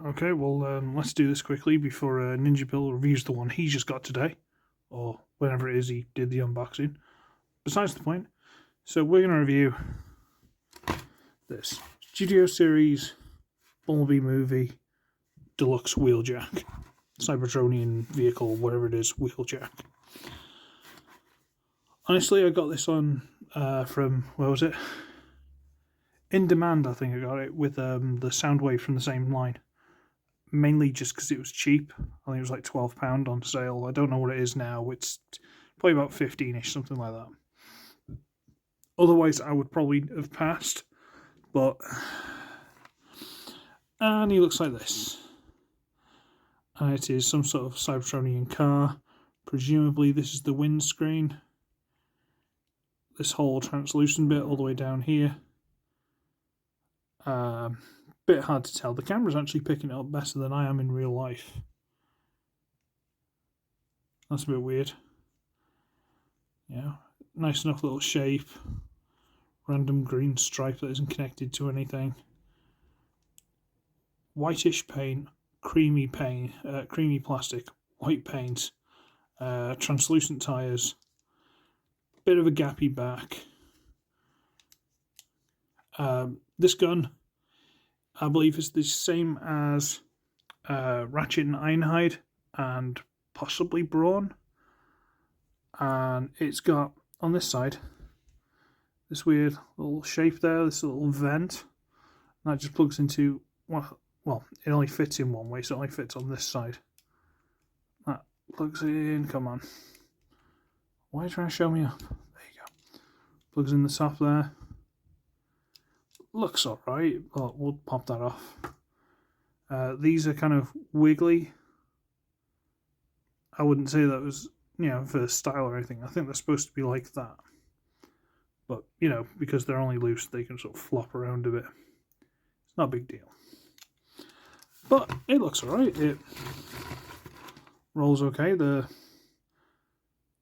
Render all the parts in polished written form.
Okay, well, let's do this quickly before NinjaBill reviews the one he just got today, or whenever it is he did the unboxing. Besides the point, so we're going to review this Studio Series Bumblebee movie Deluxe Wheeljack, Cybertronian vehicle, whatever it is, Wheeljack. Honestly, I got this on from, where was it? In Demand, I think I got it, with the Soundwave from the same line. Mainly just because it was cheap. I think it was like £12 on sale. I don't know what it is now. It's probably about 15-ish, something like that. Otherwise, I would probably have passed. But... and he looks like this. And it is some sort of Cybertronian car. Presumably this is the windscreen. This whole translucent bit all the way down here. Bit hard to tell. The camera's actually picking it up better than I am in real life. That's a bit weird. Yeah, nice enough little shape. Random green stripe that isn't connected to anything. Whitish paint, creamy plastic, white paint, translucent tyres, bit of a gappy back. This gun, I believe, is the same as Ratchet and Ironhide and possibly Brawn. And it's got, on this side, this weird little shape there, this little vent. And that just plugs into, well, it only fits in one way, so it only fits on this side. That plugs in, come on. Why are you trying to show me up? There you go. Plugs in the top there. Looks alright, but we'll pop that off. These are kind of wiggly. I wouldn't say that was, for style or anything. I think they're supposed to be like that. But, because they're only loose, they can sort of flop around a bit. It's not a big deal. But it looks alright. It rolls okay.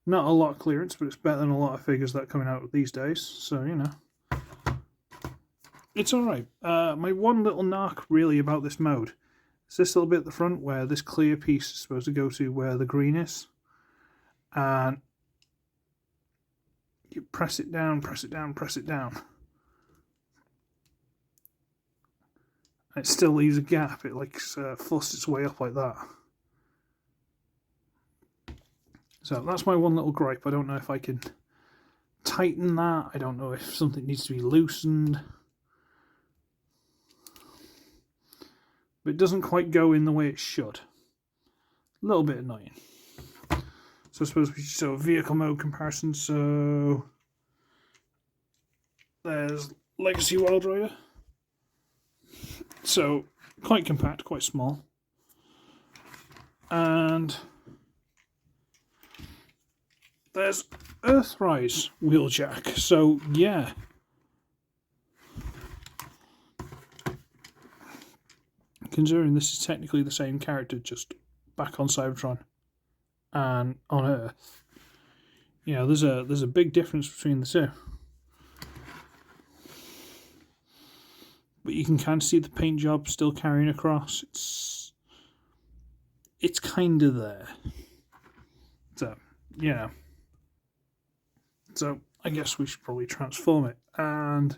Not a lot of clearance, but it's better than a lot of figures that are coming out these days. So, it's alright. My one little knock, really, about this mode is this little bit at the front where this clear piece is supposed to go to where the green is. And you press it down, press it down, press it down. And it still leaves a gap. It fussed its way up like that. So that's my one little gripe. I don't know if I can tighten that. I don't know if something needs to be loosened. But it doesn't quite go in the way it should. A little bit annoying. So I suppose we should do a vehicle mode comparison. So there's Legacy Wild Rider. So quite compact, quite small. And there's Earthrise Wheeljack. So yeah. Considering this is technically the same character, just back on Cybertron and on Earth, there's a big difference between the two. But you can kind of see the paint job still carrying across. It's kind of there. So So I guess we should probably transform it. And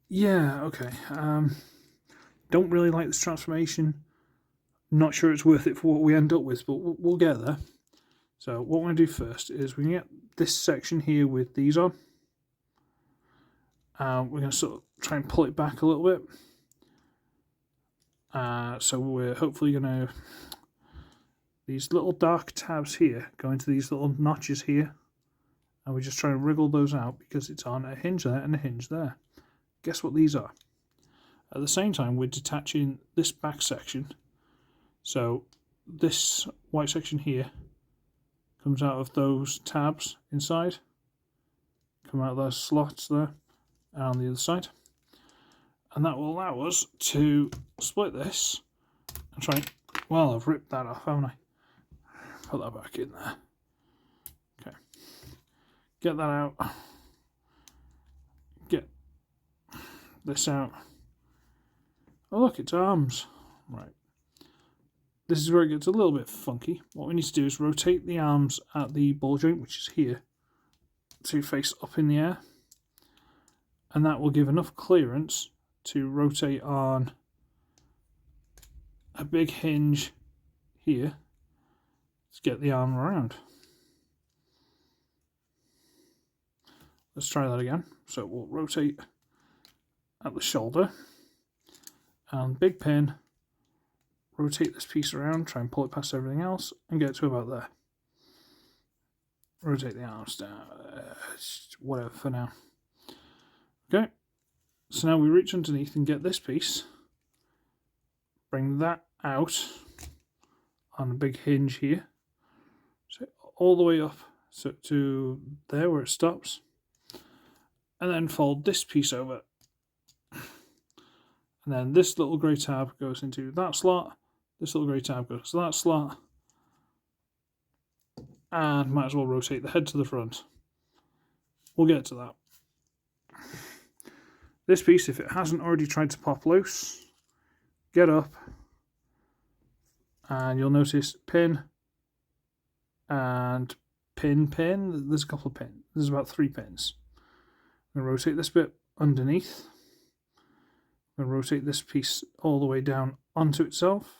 yeah, okay. Don't really like this transformation. Not sure it's worth it for what we end up with, but we'll get there. So what we're going to do first is we're going to get this section here with these on. We're going to sort of try and pull it back a little bit. So we're hopefully going to... these little dark tabs here go into these little notches here. And we're just trying to wriggle those out because it's on a hinge there and a hinge there. Guess what these are? At the same time, we're detaching this back section. So this white section here comes out of those tabs inside. Come out of those slots there and on the other side. And that will allow us to split this and try... well, I've ripped that off, haven't I? Put that back in there. Okay. Get that out. Get this out. Oh look, it's arms. Right. This is where it gets a little bit funky. What we need to do is rotate the arms at the ball joint, which is here, to face up in the air. And that will give enough clearance to rotate on a big hinge here to get the arm around. Let's try that again. So we'll rotate at the shoulder and big pin, rotate this piece around, try and pull it past everything else and get to about there. Rotate the arms down, whatever for now. Okay, so now we reach underneath and get this piece, bring that out on a big hinge here, so all the way up so to there where it stops, and then fold this piece over. And then this little grey tab goes into that slot, this little grey tab goes to that slot, and might as well rotate the head to the front. We'll get to that. This piece, if it hasn't already tried to pop loose, get up, and you'll notice pin, and pin. There's a couple of pins. There's about 3 pins. I'm going to rotate this bit underneath. I'm going to rotate this piece all the way down onto itself,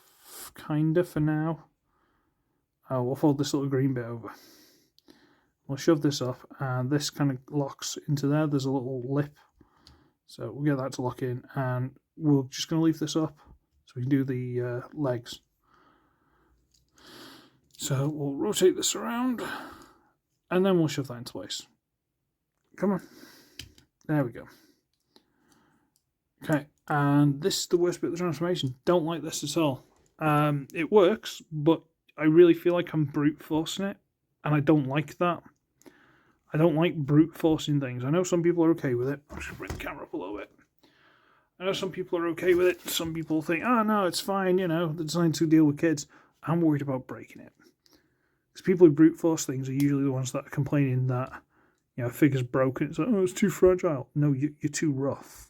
kinda for now. We'll fold this little green bit over. We'll shove this up, and this kind of locks into there. There's a little lip, so we'll get that to lock in, and we're just going to leave this up so we can do the legs. So we'll rotate this around, and then we'll shove that into place. Come on. There we go. Okay, and this is the worst bit of the transformation. Don't like this at all. It works, but I really feel like I'm brute forcing it, and I don't like that. I don't like brute forcing things. I know some people are okay with it. I should bring the camera up a little bit. I know some people are okay with it. Some people think, oh no, it's fine, you know, they're designed to deal with kids. I'm worried about breaking it. Because people who brute force things are usually the ones that are complaining that, you know, a figure's broken. It's like, oh, it's too fragile. No, you're too rough.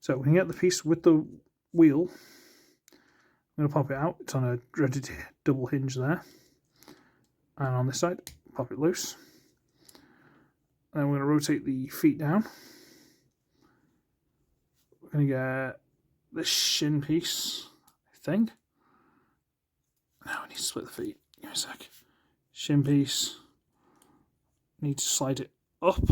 So we can get the piece with the wheel. I'm going to pop it out. It's on a dreaded double hinge there. And on this side, pop it loose. And then we're going to rotate the feet down. We're going to get this shin piece, I think. Now we need to split the feet. Give me a sec. Shin piece. Need to slide it up.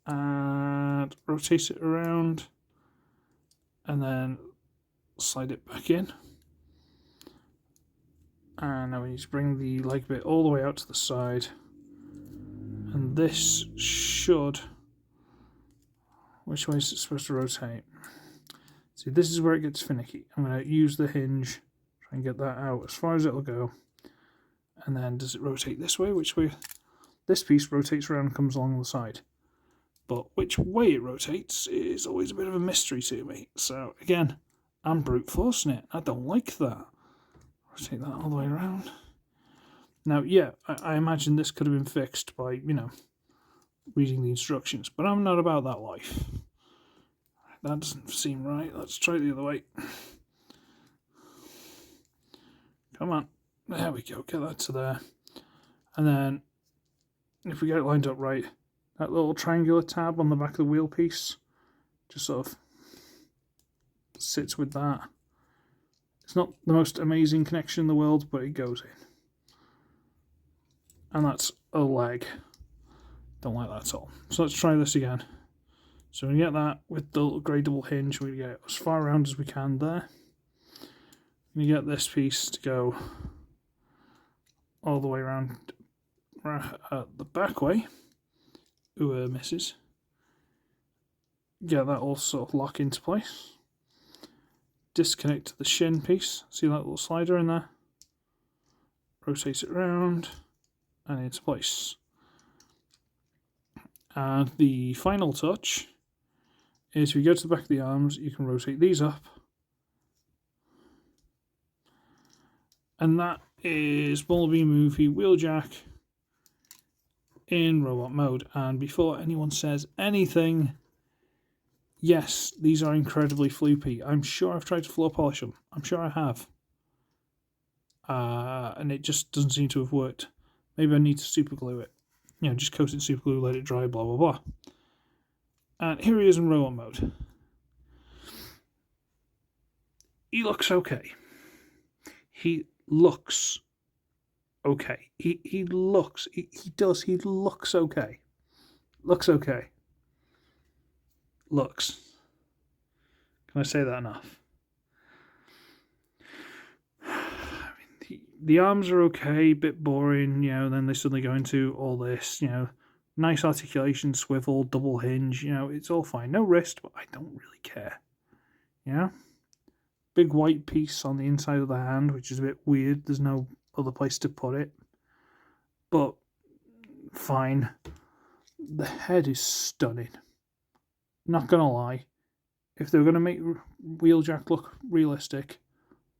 And rotate it around. And then slide it back in. And now we need to bring the leg bit all the way out to the side. And this should... Which way is it supposed to rotate? See, this is where it gets finicky. I'm going to use the hinge, try and get that out as far as it'll go. And then does it rotate this way? Which way? This piece rotates around and comes along the side. But which way it rotates is always a bit of a mystery to me. So again, I'm brute forcing it. I don't like that. Rotate that all the way around. Now, yeah, I imagine this could have been fixed by, you know, reading the instructions. But I'm not about that life. That doesn't seem right. Let's try it the other way. Come on. There we go. Get that to there. And then, if we get it lined up right, that little triangular tab on the back of the wheel piece just sort of sits with that. It's not the most amazing connection in the world, but it goes in. And that's a leg. Don't like that at all. So let's try this again. So we get that with the little grey double hinge. We get as far around as we can there. We get this piece to go all the way around the back way. Ooh, misses. Get that all sort of lock into place. Disconnect the shin piece. See that little slider in there? Rotate it around and into place. And the final touch is if you go to the back of the arms, you can rotate these up. And that is Bumblebee Movie Wheeljack in robot mode. And before anyone says anything, Yes, these are incredibly floopy. I'm sure I've tried to floor polish them. I'm sure I have. And it just doesn't seem to have worked. Maybe I need to super glue it. Just coat it in super glue, let it dry, blah, blah, blah. And here he is in robot mode. He looks okay. He looks okay. He looks okay. Looks okay. Looks. Can I say that enough? The arms are okay, bit boring, then they suddenly go into all this, nice articulation, swivel, double hinge, it's all fine. No wrist, but I don't really care. Big white piece on the inside of the hand, which is a bit weird. There's no other place to put it. But fine. The head is stunning. Not gonna lie. If they were gonna make Wheeljack look realistic,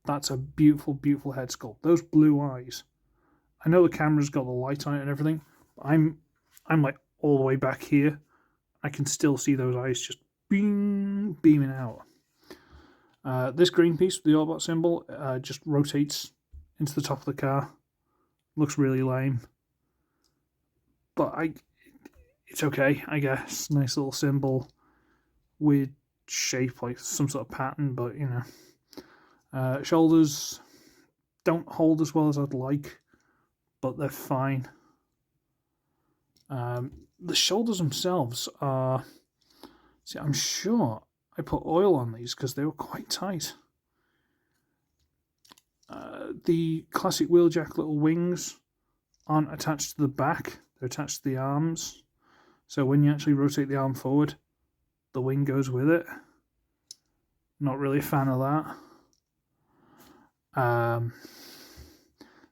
that's a beautiful, beautiful head sculpt. Those blue eyes. I know the camera's got the light on it and everything. But I'm like all the way back here. I can still see those eyes just beaming out. This green piece with the Autobot symbol just rotates into the top of the car. Looks really lame. But it's okay, I guess. Nice little symbol. Weird shape, like some sort of pattern, but shoulders don't hold as well as I'd like, but they're fine. The shoulders themselves are... See, I'm sure I put oil on these because they were quite tight. The classic Wheeljack little wings aren't attached to the back, they're attached to the arms. So when you actually rotate the arm forward, the wing goes with it. Not really a fan of that.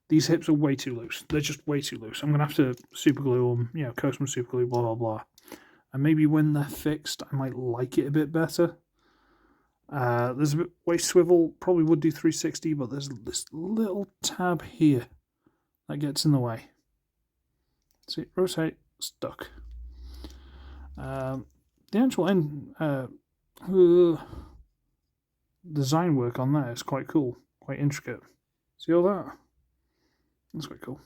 These hips are way too loose. They're just way too loose. I'm going to have to super glue them, coat them super glue, blah, blah, blah. And maybe when they're fixed, I might like it a bit better. There's a bit waist swivel, probably would do 360, but there's this little tab here that gets in the way. See, rotate, stuck. The actual end design work on there is quite cool, quite intricate. See all that? That's quite cool.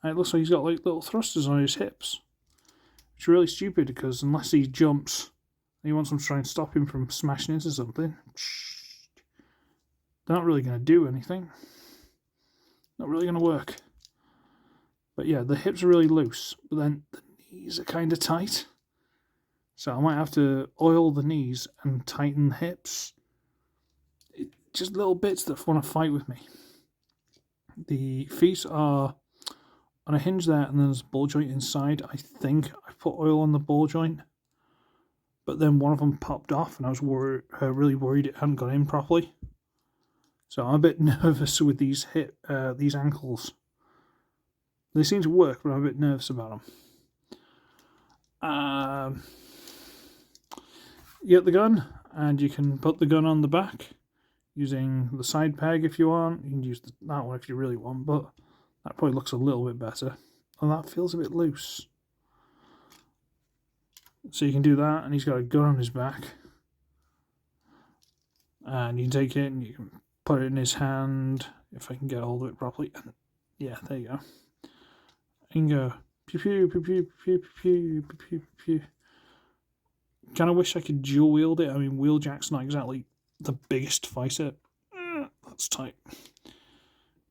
And it looks like he's got like little thrusters on his hips, which are really stupid because unless he jumps, he wants them to try and stop him from smashing into something. They're not really going to do anything. Not really going to work. But yeah, the hips are really loose, but then the knees are kind of tight. So I might have to oil the knees and tighten the hips. Just little bits that want to fight with me. The feet are on a hinge there, and then there's a ball joint inside. I think I put oil on the ball joint, but then one of them popped off, and I was really worried it hadn't got in properly. So I'm a bit nervous with these ankles. They seem to work, but I'm a bit nervous about them. You get the gun, and you can put the gun on the back using the side peg if you want. You can use that one if you really want, but that probably looks a little bit better. And that feels a bit loose. So you can do that, and he's got a gun on his back. And you can take it and you can put it in his hand, if I can get hold of it properly. And yeah, there you go. You can go pew pew pew pew pew pew pew pew pew. Kind of wish I could dual wield it. I mean, Wheeljack's not exactly the biggest fighter. That's tight.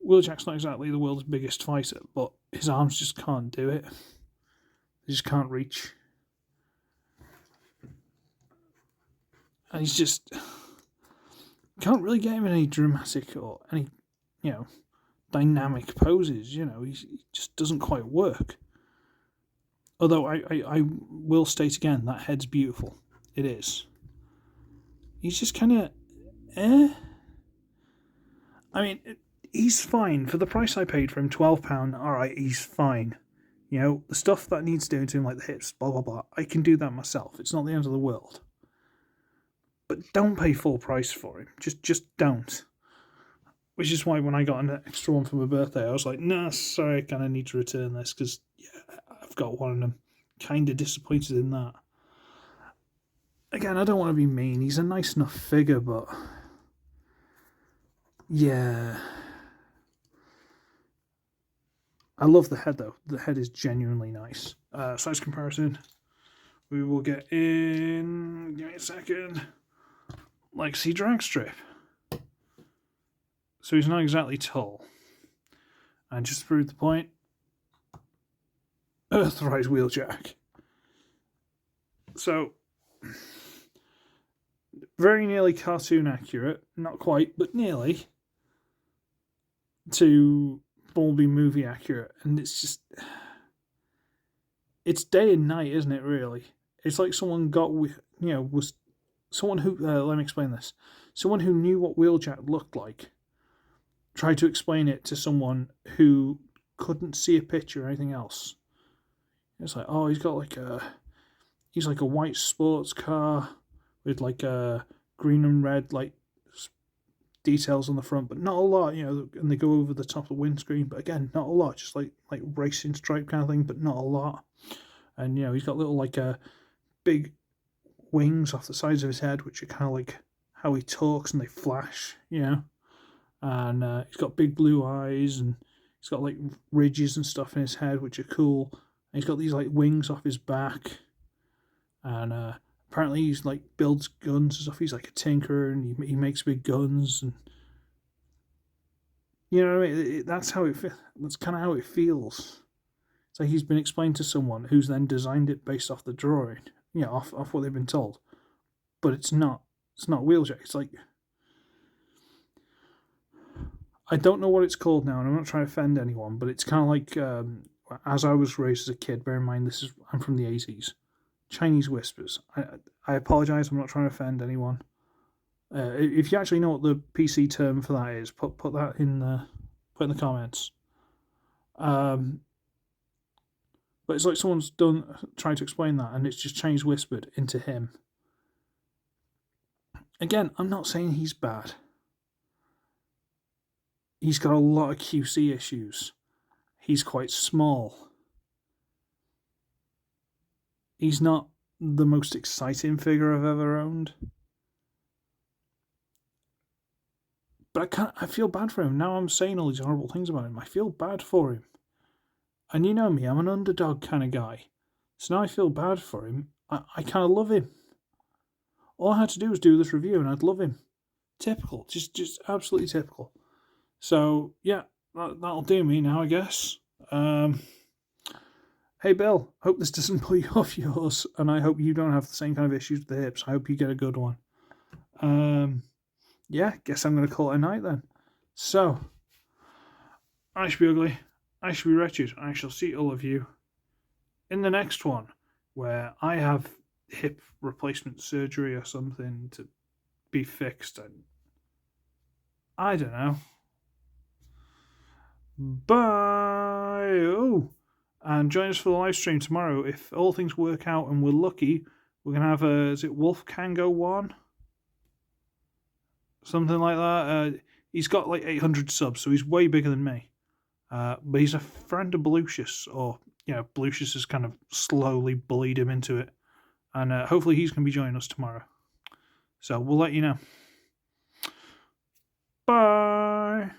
Wheeljack's not exactly the world's biggest fighter, but his arms just can't do it. They just can't reach. And he's just... Can't really get him in any dramatic or any, dynamic poses, he just doesn't quite work. Although I will state again, that head's beautiful. It is. He's just kind of, I mean, he's fine. For the price I paid for him, £12, alright, he's fine. The stuff that needs doing to him, like the hips, blah, blah, blah, I can do that myself. It's not the end of the world. But don't pay full price for him. Just don't. Which is why when I got an extra one for my birthday, I was like, nah, sorry, I kind of need to return this because, yeah, I've got one and I'm kind of disappointed in that. again, I don't want to be mean. He's a nice enough figure, but yeah. I love the head, though. The head is genuinely nice. Size comparison. We will get in... Give me a second. Like, see drag strip. So he's not exactly tall. And just to prove the point, Earthrise Wheeljack. So, very nearly cartoon accurate. Not quite, but nearly. To Bumblebee movie accurate. And it's just... It's day and night, isn't it, really? It's like someone got, was... Someone who... let me explain this. Someone who knew what Wheeljack looked like tried to explain it to someone who couldn't see a picture or anything else. It's like, oh, he's got like a white sports car with like a green and red like details on the front, but not a lot, and they go over the top of the windscreen, but again, not a lot, just like racing stripe kind of thing, but not a lot. And he's got little like big wings off the sides of his head, which are kind of like how he talks, and they flash, And he's got big blue eyes, and he's got like ridges and stuff in his head, which are cool. And he's got these like wings off his back, and apparently he's like builds guns and stuff. He's like a tinkerer, and he makes big guns, and what I mean. That's how it. That's kind of how it feels. It's like he's been explained to someone who's then designed it based off the drawing, off what they've been told. But it's not. It's not Wheeljack. It's like, I don't know what it's called now, and I'm not trying to offend anyone, but it's kind of like, as I was raised as a kid, bear in mind I'm from the 80s, Chinese whispers. I apologise, I'm not trying to offend anyone. If you actually know what the PC term for that is, put that in the comments. But it's like someone's tried to explain that, and it's just Chinese whispered into him. Again, I'm not saying he's bad. He's got a lot of QC issues. He's quite small. He's not the most exciting figure I've ever owned. But I feel bad for him. Now I'm saying all these horrible things about him. I feel bad for him. And you know me, I'm an underdog kind of guy. So now I feel bad for him. I kind of love him. All I had to do was do this review and I'd love him. Typical. Just absolutely typical. So, yeah, that'll do me now, I guess. Hey, Bill, hope this doesn't pull you off yours, and I hope you don't have the same kind of issues with the hips. I hope you get a good one. Yeah, guess I'm going to call it a night then. So, I should be ugly, I should be wretched. I shall see all of you in the next one, where I have hip replacement surgery or something to be fixed, and I don't know. Bye. Oh, and join us for the live stream tomorrow. If all things work out and we're lucky, we're gonna have is it Wolf Kango 1? Something like that. He's got like 800 subs, so he's way bigger than me. But he's a friend of Blucius, or Blucius has kind of slowly bullied him into it, and hopefully he's gonna be joining us tomorrow. So we'll let you know. Bye.